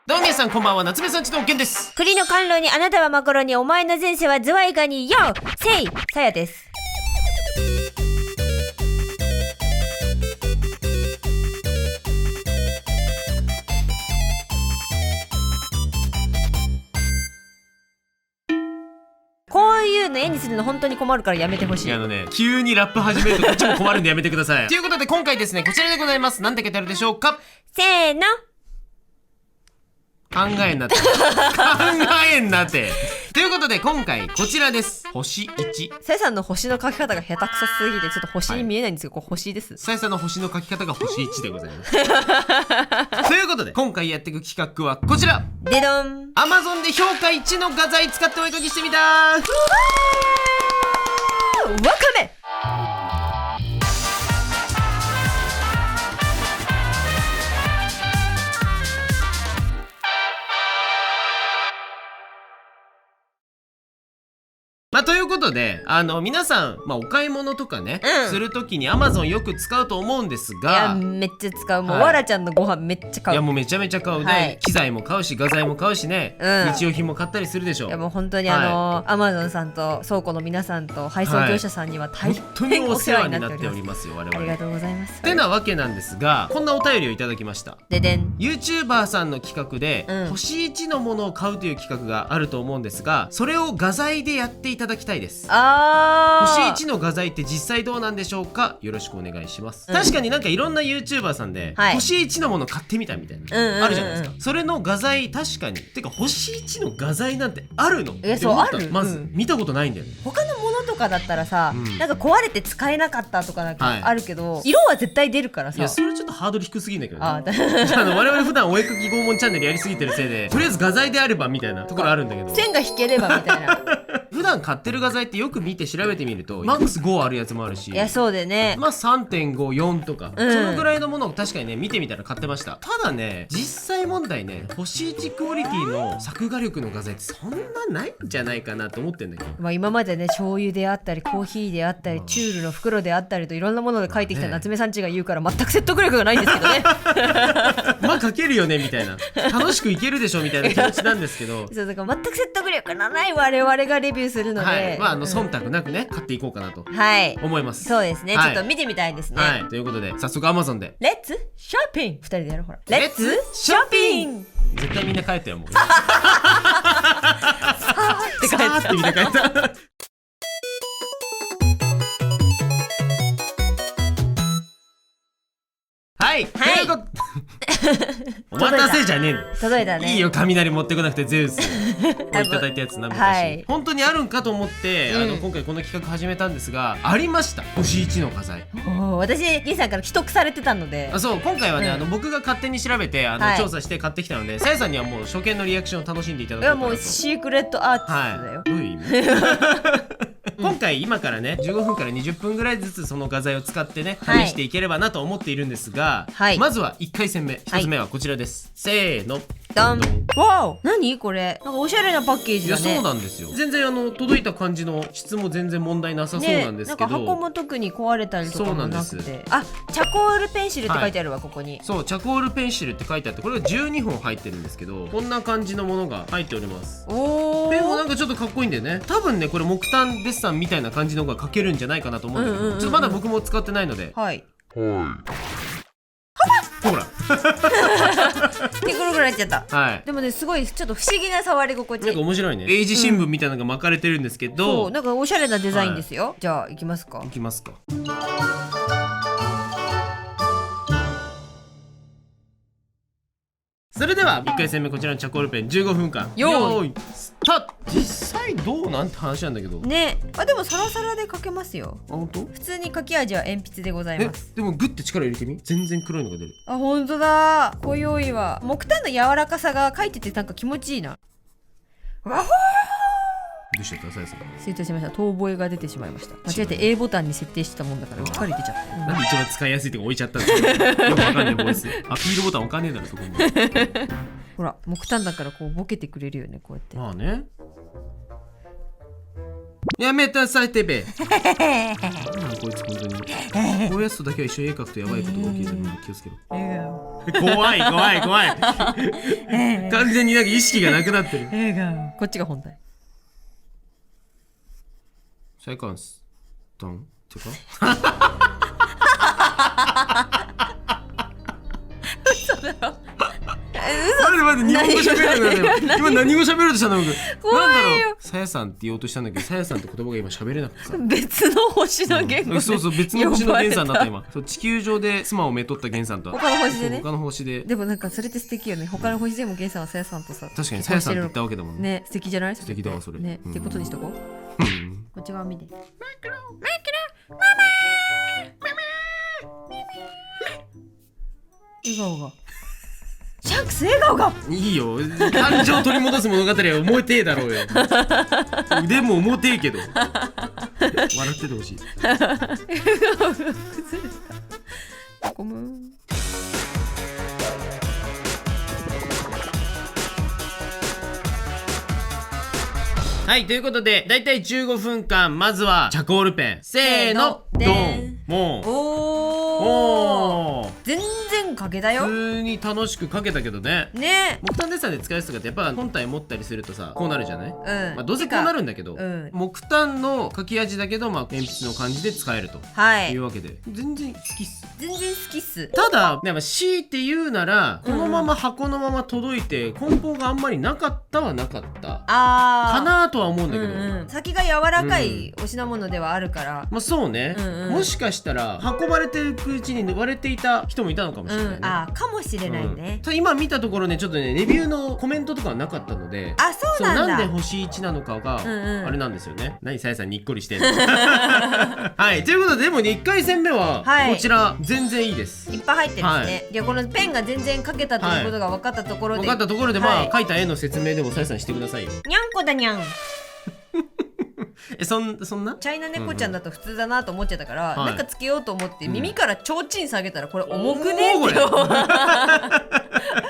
どうも皆さんこんばんは、夏目さんちのけんです。栗の甘露にあなたはマコロに、お前の前世はズワイガニ、よせいさやです。こういうの絵にするの本当に困るからやめてほしい。急にラップ始めるとこっちも困るんでやめてください。ということで今回ですね、こちらでございます。なんて書いてあるでしょうか。せーの、考えんなって考えんなってということで今回こちらです。星1。さやさんの星の描き方が下手くそすぎてちょっと星に見えないんですけど、これ星です。さやさんの星の描き方が星1でございますということで今回やっていく企画はこちら。でどん。 Amazon で評価1の画材使ってお絵かきしてみた。わかめ。ということで皆さん、お買い物とかね、するときに Amazon よく使うと思うんですが、いやめっちゃ使う。もう、わらちゃんのご飯めっちゃ買う。いやもうめちゃめちゃ買うね、機材も買うし画材も買うしね、日用品も買ったりするでしょ。いやもう本当にAmazon さんと倉庫の皆さんと配送業者さんには大変お世話になっておりますよ、我々。ありがとうございます。てなわけなんですが、こんなお便りをいただきました。ででん。 YouTuber さんの企画で、星1のものを買うという企画があると思うんですが、それを画材でやっていただきたいです。星1の画材って実際どうなんでしょうか。よろしくお願いします。確かになんかいろんな YouTuber さんで、星1のもの買ってみたみたいな、あるじゃないですか。それの画材確かに、てか星1の画材なんてあるのって思った。まず見たことないんだよね。他のものとかだったらさ、なんか壊れて使えなかったとかなんかあるけど、色は絶対出るからさ。いやそれちょっとハードル低すぎんだけどね。我々普段お絵かき拷問チャンネルやりすぎてるせいで、とりあえず画材であればみたいなところあるんだけど、線が引ければみたいな普段買ってる画材ってよく見て調べてみるとマックス5あるやつもあるし、いやそうでね、3.5、4とか、そのぐらいのものを確かにね見てみたら買ってました。ただね、実際問題ね、星1クオリティの作画力の画材ってそんなないんじゃないかなと思ってんだけど、今までね、醤油であったりコーヒーであったりチュールの袋であったりといろんなもので書いてきた夏目さんちが言うから全く説得力がないんですけどね書けるよねみたいな、楽しくいけるでしょみたいな気持ちなんですけどそうだから全く説得力のない我々がレビューするので、忖度なくね買っていこうかなと思います。そうですね、ちょっと見てみたいですね。ということで早速 Amazon でレッツショッピング、2人でやろう。ほら、レッツショッピング。絶対みんな帰ったよもうさーって帰った。みんな帰ったはい、お待たせじゃねえんだ。届いたね。いいよ、雷持ってこなくてゼウスこういただいたやつなめたし、本当にあるんかと思って、今回この企画始めたんですが、ありました、星1の画材。私銀さんから既得されてたので、そう今回はね、僕が勝手に調べて調査して買ってきたので、さやさんにはもう初見のリアクションを楽しんでいただこうかなと。いやもうシークレットアーティストだよ。どういう意味今回今からね15分から20分ぐらいずつその画材を使ってね試していければなと思っているんですが、まずは1回戦目、1つ目はこちらです。せーの、ドン。わお、何これ、なんかおしゃれなパッケージだね。いやそうなんですよ。全然届いた感じの質も全然問題なさそうなんですけど、なんか箱も特に壊れたりとかもなくて、チャコールペンシルって書いてあるわ、ここに。そう、チャコールペンシルって書いてあって、これが12本入ってるんですけど、こんな感じのものが入っております。ペンもなんかちょっとかっこいいんだよね。多分ねこれ木炭デッサンみたいな感じのが描けるんじゃないかなと思うんだけど、ちょっとまだ僕も使ってないので、ほら手黒くなっちゃった。でもね、すごいちょっと不思議な触り心地。なんか面白いね。英字新聞みたいなのが巻かれてるんですけど、なんかおしゃれなデザインですよ。じゃあ行きますか。行きますか。それでは1回戦目、こちらのチャコールペン15分間用意スタート。実際どうなんて話なんだけどね。でもサラサラで書けますよ。本当？普通に書き味は鉛筆でございます。でもグッて力入れてみ、全然黒いのが出る。本当だ。濃いわ。木炭の柔らかさが書いててなんか気持ちいいな。わほー。どうしちゃった、さやさん。失礼しました。遠吠えが出てしまいました。間違えて A ボタンに設定してたもんだからうっかり出ちゃった。なんで一番使いやすいとこ置いちゃったんですか。よくわかんないボイス。アピールボタン置かねえだろそこに。ほら、木炭だからこうボケてくれるよね、こうやって。まあね。やめたさいてべ。なんなのこいつ本当に。こういうやつとだけは一緒に絵描くとやばいことが起きるので気をつけろ。怖い怖い怖い完全になんか意識がなくなってる。こっちが本体。サイカンスタンってか嘘だろ。待って日本語喋るんだよ。今何語喋ろうとしたの僕。怖いよ。なんだろう。さやさんって言おうとしたんだけど、さやさんって言葉が今喋れなくてさ。別の星の言語で、そう別の星の源さんだった今。そう地球上で妻をめとった源さんと他の星でね。他の星で。でもなんかそれって素敵よね。他の星でも源さんはさやさんとさ。確かにさやさんって言ったわけだもんね。素敵じゃない？素敵だわそれ。ね。ってことにしとこう。こっち側見て。ママ笑顔が。シャンクス笑顔がいいよ。感情を取り戻す物語は重てえだろうよ。腕も重てえけど笑っててほしい。笑顔が崩れた。ごめん。はい、ということでだいたい15分間まずはチャコールペンせーのドン。もうおー全然書けたよ。普通に楽しく書けたけどね。ね。木炭デッサンで使うやつとかってやっぱ本体持ったりするとさこうなるじゃない。うん。まあどうせこうなるんだけど、うん、木炭の書き味だけどまあ鉛筆の感じで使えるというわけで、全然好きっす。全然好きっす。ただやっぱ強いて言うならこのまま箱のまま届いて梱包があんまりなかったはなかったかなとは思うんだけど、先が柔らかいお品物ではあるから、まあそうね、もしかしたら運ばれていくうちに割れていた人もいたのかもしれないね。かもしれないね。今見たところねちょっとねレビューのコメントとかはなかったので、そうなんだ。なんで星1なのかがあれなんですよね。何さやさんにっこりしてんのはいということででもね1回戦目はこちら全然いいです。いっぱい入ってるしね。いやこのペンが全然書けたということが分かったところで、まあ描いた絵の説明でもさやさんしてくださいよ。にゃんこだにゃんそんなチャイナ猫ちゃんだと普通だなと思っちゃったから、なんかつけようと思って耳からちょうちん下げたらこれ重くねってよ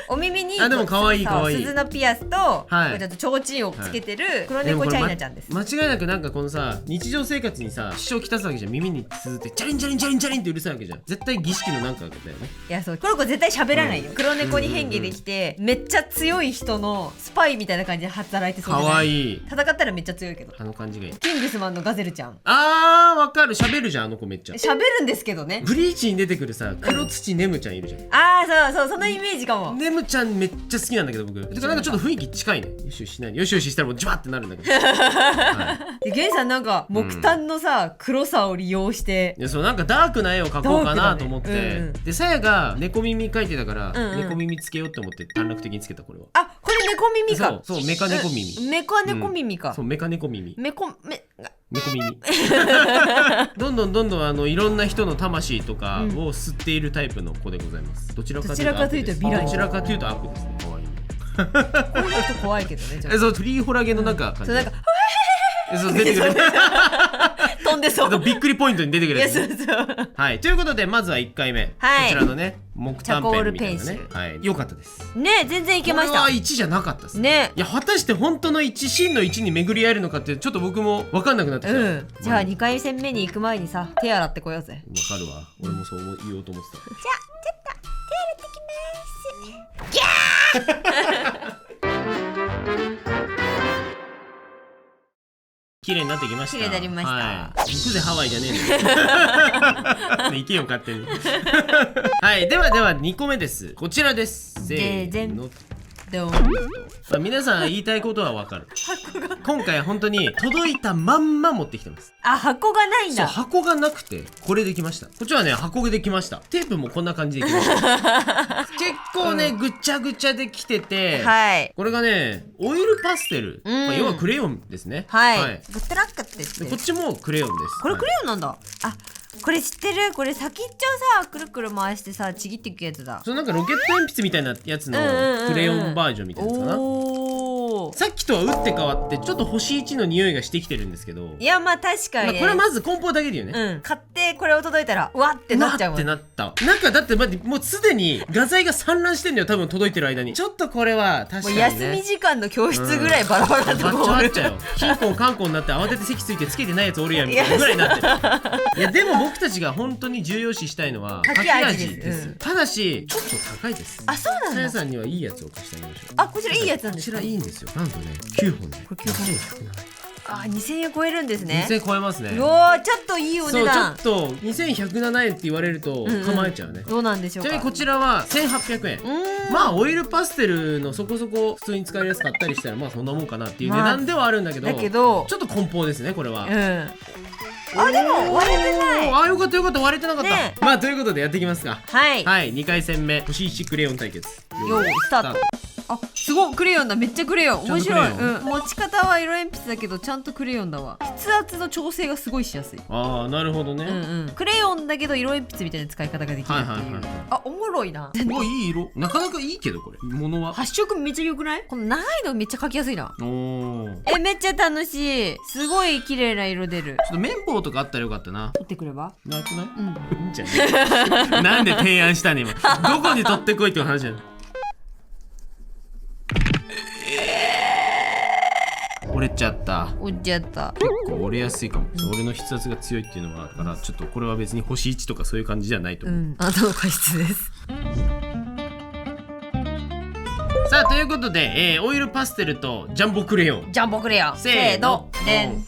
お耳にでも可愛い可愛い鈴のピアスとちょっとちょうちんをつけてる黒猫チャイナちゃんです。間違いなくなんかこのさ日常生活にさ支障をきたすわけじゃん。耳に鈴ってチャリンチャリンチャリンチャリンってうるさいわけじゃん。絶対儀式のなんかだよね。いやそうこの子絶対喋らないよ。黒猫に変化できてめっちゃ強い人のスパイみたいな感じで働いてそうじゃない。可愛い。戦ったらめっちゃ強いけど。あの感じがいい。キングスマンのガゼルちゃん。わかる。喋るじゃんあの子めっちゃ。喋るんですけどね。ブリーチに出てくるさ黒土ネムちゃんいるじゃん。そうそのイメージかも。ネムちゃんめっちゃ好きなんだけど僕。てかなんかちょっと雰囲気近いね。よしよししない。よしよししたらもうジュワってなるんだけど。でゲンさんなんか木炭のさ黒さを利用して。いやそうなんかダークな絵を描こうかなと思って。でさやが猫耳描いてたから猫耳つけようって思って短絡的につけたこれは。これ猫耳か。そうメカ猫耳。メカ猫耳か。そうメカ猫耳。猫耳どんどんいろんな人の魂とかを吸っているタイプの子でございます。どちらかというとヴィラン。どちらかというと悪ですね。可愛い。こういう人怖いけどね。そうトリーホラゲのなんか感じ。なんかそう出てくる。飛んでそう。びっくりポイントに出てくる。そうはいということでまずは1回目こちらのね木炭ペンみたいなね。良かったですね。全然いけました。これは1じゃなかったですね。いや果たして本当の1真の1に巡り合えるのかってちょっと僕も分かんなくなってきた。じゃあ2回戦目に行く前にさ手洗ってこようぜ。分かるわ。俺もそう言おうと思ってた。じゃあちょっと手洗ってきます。ギャー綺麗になってきました。綺麗になりました。行くぜハワイじゃねえの。行けよ勝手に。はいでは2個目です。こちらです。せーの。皆さん言いたいことは分かる。今回本当に届いたまんま持ってきてます。箱がないんだ。そう箱がなくてこれできました。こっちはね箱でできました。テープもこんな感じできました。結構ねぐちゃぐちゃできてて、これがねオイルパステル、要はクレヨンですね。ブットラックって言ってこっちもクレヨンです。これクレヨンなんだ。これ知ってる。これ先っちょさくるくる回してさちぎっていくやつだ。そのなんかロケット鉛筆みたいなやつのクレヨンバージョンみたいなやつかな。おー、さっきとは打って変わってちょっと星1の匂いがしてきてるんですけど、いやまあ確かにね、これはまず梱包だけでよね。うん、買ってこれを届いたらうわってなっちゃうもん。ってなった。なんかだって待ってもうすでに画材が散乱してんだよ多分届いてる間に。ちょっとこれは確かにね。もう休み時間の教室ぐらいバラバラだと思う。バッチャバッチャよ。キンコンカンコンになって慌てて席ついてつけてないやつおるやんみたいなぐらいになってる。いやでも僕たちが本当に重要視したいのはかき味です。ただしちょっと高いです。あ、そうなんだ。さやさんにはいいやつを貸してあげましょう。あ、こちらいいやつなんこちですか。らいいんですよ。なんとね9本でこれ9本2107円。あ、2000円超えるんですね。2000円超えますね。うわー、ちょっといいお値段。そうちょっと2107円って言われると構えちゃうね。どうなんでしょうか。ちなみにこちらは1800円。まあオイルパステルのそこそこ普通に使えるやつ買ったりしたらまあそんなもんかなっていう値段ではあるんだけど、だけどちょっと梱包ですねこれは。あ、でも割れてない。あ、よかったよかった、割れてなかった、ね。まあということでやっていきますか。はい、はい2回戦目星1クレヨン対決。よースタート。あ、すごいクレヨンだ。めっちゃクレヨン。面白い。ちゃんとクレヨン持ち方は色鉛筆だけどちゃんとクレヨンだわ。筆圧の調整がすごいしやすい。ああなるほどね。クレヨンだけど色鉛筆みたいな使い方ができるっていう。あ、おもろいな。おいい色、なかなかいいけどこれ物は発色めっちゃ良くない？この長いのめっちゃ描きやすいな。おお。めっちゃ楽しい。すごい綺麗な色出る。ちょっと綿棒とかあったらよかったな。取ってくれば？なくない？うん。じゃね。なんで提案したね今。どこに取ってこいっていう話じゃん。折れちゃった。折っちゃった。結構折れやすいかも。俺の筆圧が強いっていうのはあるからちょっとこれは別に星1とかそういう感じじゃないと思う。あなたの過失です。さあということで、オイルパステルとジャンボクレヨン。ジャンボクレヨン。せーの。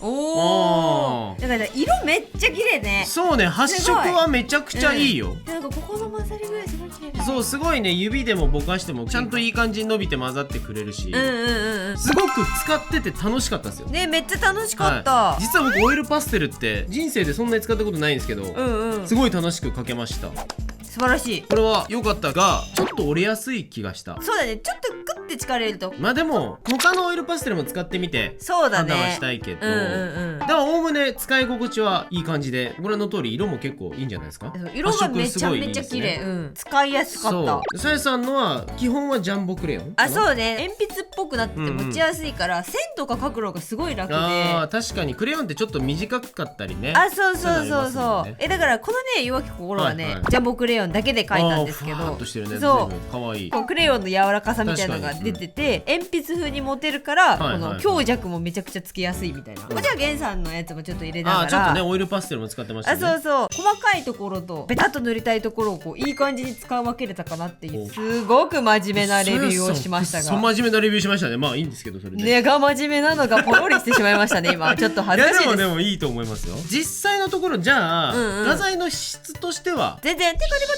おお。だから色めっちゃ綺麗ね。そうね、発色はめちゃくちゃいいよ。なんかここの混ざりぐらいすごい綺麗。そうすごいね、指でもぼかしてもちゃんといい感じに伸びて混ざってくれるし、すごく使ってて楽しかったですよ。ね、めっちゃ楽しかった。実は僕オイルパステルって人生でそんなに使ったことないんですけど、すごい楽しく描けました。素晴らしい。これは良かったがちょっと折れやすい気がした。そうだね、ちょっとグッて力入れると。まあでも他のオイルパステルも使ってみてそうだね、判断はしたいけど、だからおおむね使い心地はいい感じで、ご覧の通り色も結構いいんじゃないですか。色がめちゃめちゃ綺麗。使いやすかった。さやさんのは基本はジャンボクレヨン。あ、そうね、鉛筆っぽくなってて持ちやすいから線とか描くのがすごい楽で。あ、確かにクレヨンってちょっと短かったりね。あ、そうそうそうそう。だからこのね弱き心はね、ジャンボクレヨンだけで描いたんですけど、そうかわいい。クレヨンの柔らかさみたいなのが出てて、鉛筆風に持てるからこの強弱もめちゃくちゃつけやすいみたいな。こちらゲンさんのやつもちょっと入れながら、ちょっとねオイルパステルも使ってましたね。そうそう、細かいところとベタっと塗りたいところをこういい感じに使い分けれたかなっていう、すごく真面目なレビューをしましたが、そう真面目なレビューしましたね。まあいいんですけど、それで根が真面目なのがポロリしてしまいましたね今。ちょっと恥ずかしいです。でもいいと思いますよ。実際のところじゃあ画材の質としては全然テコテコテン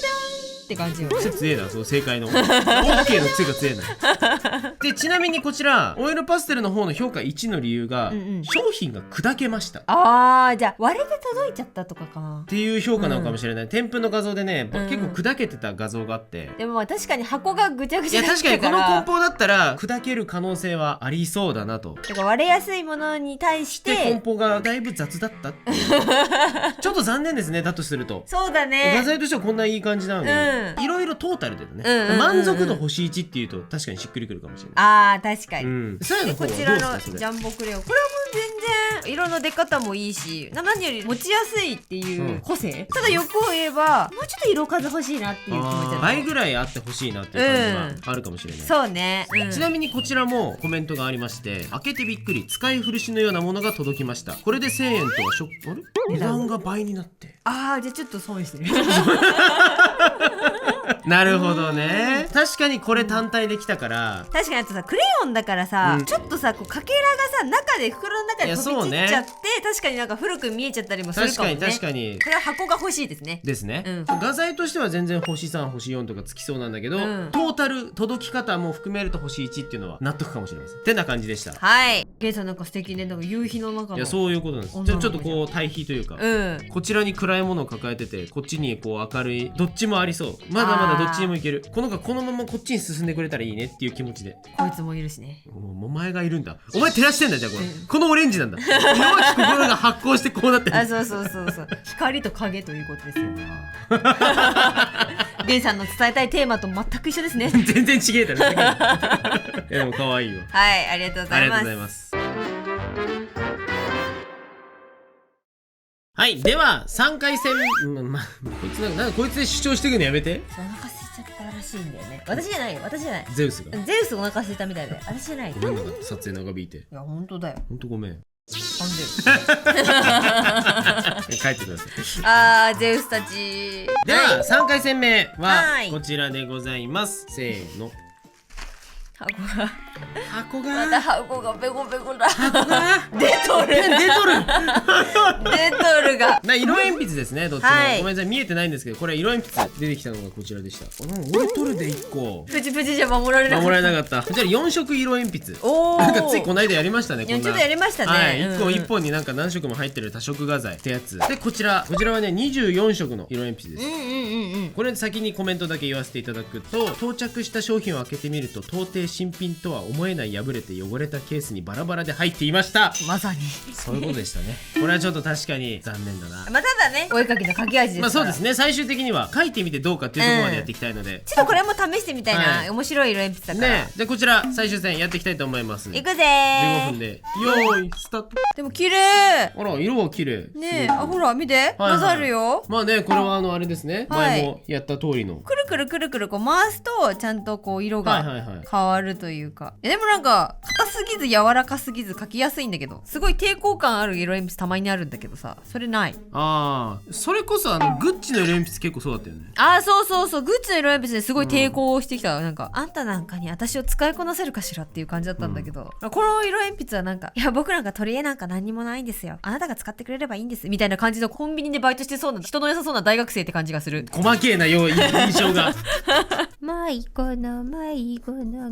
って感じよ。癖強えな、そう正解の OK の癖が強えな。でちなみにこちらオイルパステルの方の評価1の理由が、商品が砕けました。じゃあ割れて届いちゃったとかかなっていう評価なのかもしれない。添付の画像でね、結構砕けてた画像があって、でもまあ確かに箱がぐちゃぐちゃだったから、いや確かにこの梱包だったら砕ける可能性はありそうだなと。だから割れやすいものに対して梱包がだいぶ雑だったっていうちょっと残念ですね。だとするとそうだね、画材としてはこんないい感じなのに、いろいろトータルでね、満足度星1っていうと確かにしっくりくるかもしれない。確かに。でこちらのジャンボクレヨン、これはもう全然色の出方もいいし、何より持ちやすいっていう個性、ただ欲を言えばもうちょっと色数欲しいなっていう気持ちだ。倍ぐらいあってほしいなっていう感じはあるかもしれない。そうね。ちなみにこちらもコメントがありまして、開けてびっくり、使い古しのようなものが届きました。これで1000円とはあれ値段が倍になって、じゃあちょっと損ですねなるほどね。確かにこれ単体できたから、確かにあとさクレヨンだからさ、ちょっとさこうかけらがさ中で袋の中で飛び散っちゃって、確かになんか古く見えちゃったりもするかもね。確かにこれは箱が欲しいですね。画材としては全然星3星4とかつきそうなんだけど、トータル届き方も含めると星1っていうのは納得かもしれません。ってな感じでした。はい。ゲイさんなんか素敵ね。なんか夕日の中の。いやそういうことなんです。ちょっとこう対比というか、こちらに暗いものを抱えてて、こっちにこう明るい、どっちもありそう。まだまだまだどっちにもいける。このままこっちに進んでくれたらいいねっていう気持ちで。こいつもいるしね。お前がいるんだ。お前照らしてんだ。じゃあこのオレンジなんだ。弱き心が発光してこうなってる。あ、そう光と影ということですよ。ベンさんの伝えたいテーマと全く一緒ですね。全然違えだろ。いやでも可愛いわ。はい、ありがとうございます。ありがとうございます。はい、では3回戦、こいつで主張してくのやめて。お腹空いちゃったらしいんだよね。私じゃない。ゼウスが。ゼウスお腹空いたみたいで、私じゃない。撮影長引いて。いや、本当だよ。本当ごめん。帰帰ってください。ゼウスたち。では3回戦目はこちらでございます。せーの。箱がまた箱がベコベコだ。箱が出とるが色鉛筆ですね。どっちも、はい、ごめんなさい見えてないんですけど、これ色鉛筆出てきたのがこちらでした。置いとるで1個プチプチじゃ守られなかった。こちら4色色鉛筆。なんかついこの間やりましたね。ちょっとやりましたね。はい、1本になんか何色も入ってる多色画材ってやつで、こちらはね24色の色鉛筆です。これ先にコメントだけ言わせていただくと、到着した商品を開けてみると到底新品とは思えない破れて汚れたケースにバラバラで入っていました。まさにそういうことでしたね。これはちょっと確かに残念だな。まあ、ただね、お絵かきの書き味ですから。そうですね。最終的には書いてみてどうかっていうところまでやっていきたいので、ちょっとこれも試してみたいな、面白い色鉛筆だからね。でこちら最終戦やっていきたいと思います。いくぜー。15分でよーいスタート。でも綺麗。あら、色は綺麗ね。ほら見て、混ざるよ。まあね、これはあれですね、前もやった通りのくるくるこう回すとちゃんとこう色が変わるというか。でもなんか硬すぎず柔らかすぎず書きやすいんだけど、すごい抵抗感ある色鉛筆たまにあるんだけどさ、それない。それこそグッチの色鉛筆結構そうだったよね。そうグッチの色鉛筆ですごい抵抗してきた。なんかあんたなんかに私を使いこなせるかしらっていう感じだったんだけど、この色鉛筆はなんか、いや僕なんか取り柄なんか何にもないんですよ、あなたが使ってくれればいいんですみたいな感じの、コンビニでバイトしてそうな人の良さそうな大学生って感じがする。細けえな印象が。迷子の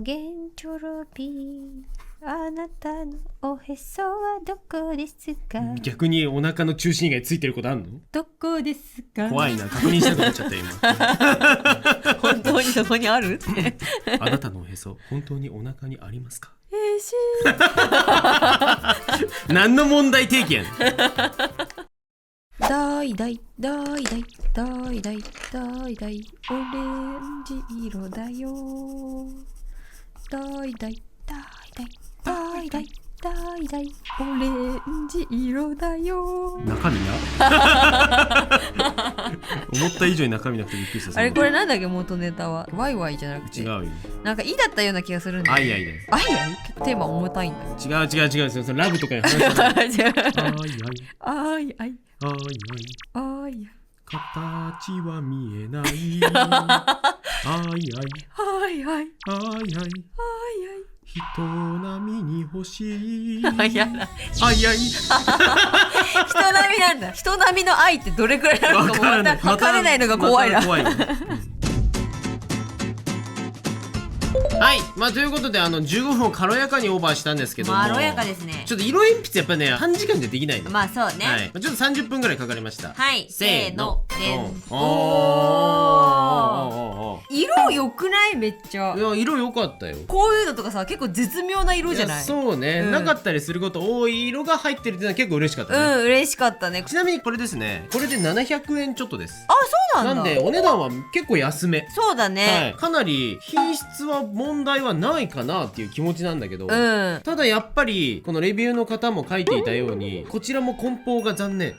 ゲンチョロピー、あなたのおへそはどこですか。逆にお腹の中心以外ついてることあんの？どこですか。怖いな、確認したくなっちゃった今。本当にそこにある？あなたのおへそ本当にお腹にありますか？何の問題提起やねん。だいだいオレンジ色だよ。だいだいオレンジ色だよ。中身な思った以上に中身なくてびっくりした。あれこれなんだっけ、元ネタはワイワイじゃなくて違うよ、なんか「い」だったような気がするんだよ。アイアイだよ。アイアイ結構テーマ重たいんだよ。違うそのラブとかに話したらアイアイ形は見えない人並みに欲しい。やだ。人並みなんだ。人並みの愛ってどれくらいなのかもまた測れないのが怖いな。はい、ということで15分を軽やかにオーバーしたんですけども、軽やかですね。ちょっと色鉛筆やっぱね短時間でできないの。そうね、はい、ちょっと30分ぐらいかかりました。はい、せーの。色良くない？めっちゃ。いや、色良かったよ。こういうのとかさ、結構絶妙な色じゃない？そうね、なかったりすること多い色が入ってるっていうのは結構嬉しかったね。嬉しかったね。ちなみにこれですね、これで700円ちょっとです。そうなんだ。なんでお値段は結構安め。そうだね、かなり品質は問題はないかなっていう気持ちなんだけど、ただやっぱりこのレビューの方も書いていたように、こちらも梱包が残念。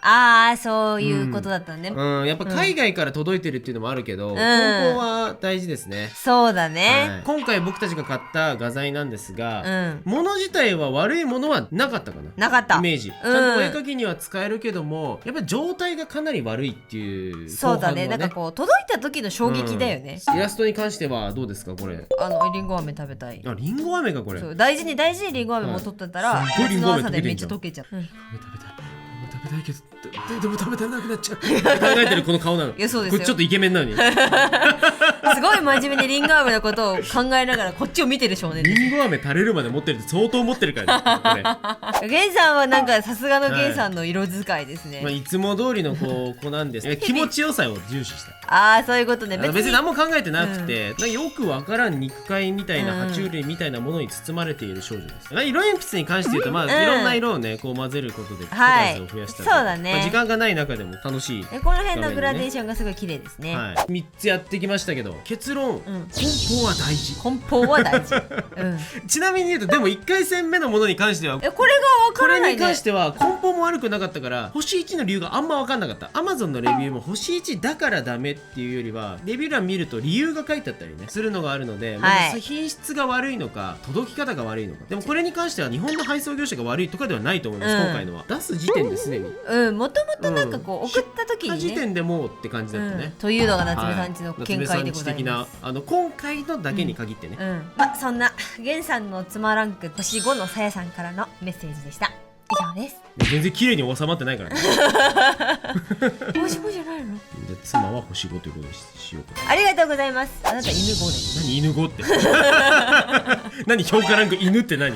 そういうことだったね。やっぱ海外から届いてるっていうのもあるけど、梱包は大事ですね。そうだね、今回僕たちが買った画材なんですが、物自体は悪いものはなかったかな。なかったイメージ、ちゃんとお絵描きには使えるけども、やっぱり状態がかなり悪いっていう。そうだね、なんかこう届いた時の衝撃だよね。イラストに関してはどうですかこれ？リンゴ飴食べたい。リンゴ飴かこれ。大事にリンゴ飴も取ってたら、夏の朝でめっちゃ溶けちゃった。食べたいけどでも食べたらなくなっちゃう。考えてるこの顔なの。いや、そうですよ。これちょっとイケメンなのに。すごい真面目にリンゴ飴のことを考えながらこっちを見てる少年です。リンゴ飴垂れるまで持ってるって相当持ってるからねこれ。ゲンさんはなんかさすがのゲンさんの色使いですね。いつも通りの子なんです。気持ちよさを重視した。ああそういうことね。別に何も考えてなくて、よくわからん肉塊みたいな爬虫類みたいなものに包まれている少女です。色鉛筆に関して言うと、いろんな色をねこう混ぜることで個数を増やしたり、そうだね、時間がない中でも楽しい、この辺のグラデーションがすごい綺麗ですね。3つやってきましたけど、結論、梱包は大事。梱包は大事。ちなみに言うと、でも1回戦目のものに関してはこれがわからないね。これに関しては梱包も悪くなかったから、星1の理由があんま分かんなかった。 Amazon のレビューも星1だからダメっていうよりは、レビュー欄見ると理由が書いてあったりねするのがあるので、品質が悪いのか届き方が悪いのか。でもこれに関しては日本の配送業者が悪いとかではないと思います、今回のは。出す時点ですでにもともとなんかこう送った時にね、時点でもうって感じだったね、というのが夏目さんちの見解でございます。今回のだけに限ってね、そんなゲンさんのつまらんく星5のさやさんからのメッセージでした。以上です。全然綺麗に収まってないからね。星5じゃないの？妻は星5ということにしようか。ありがとうございます。あなた犬5です。何犬5って何評価ランク犬って何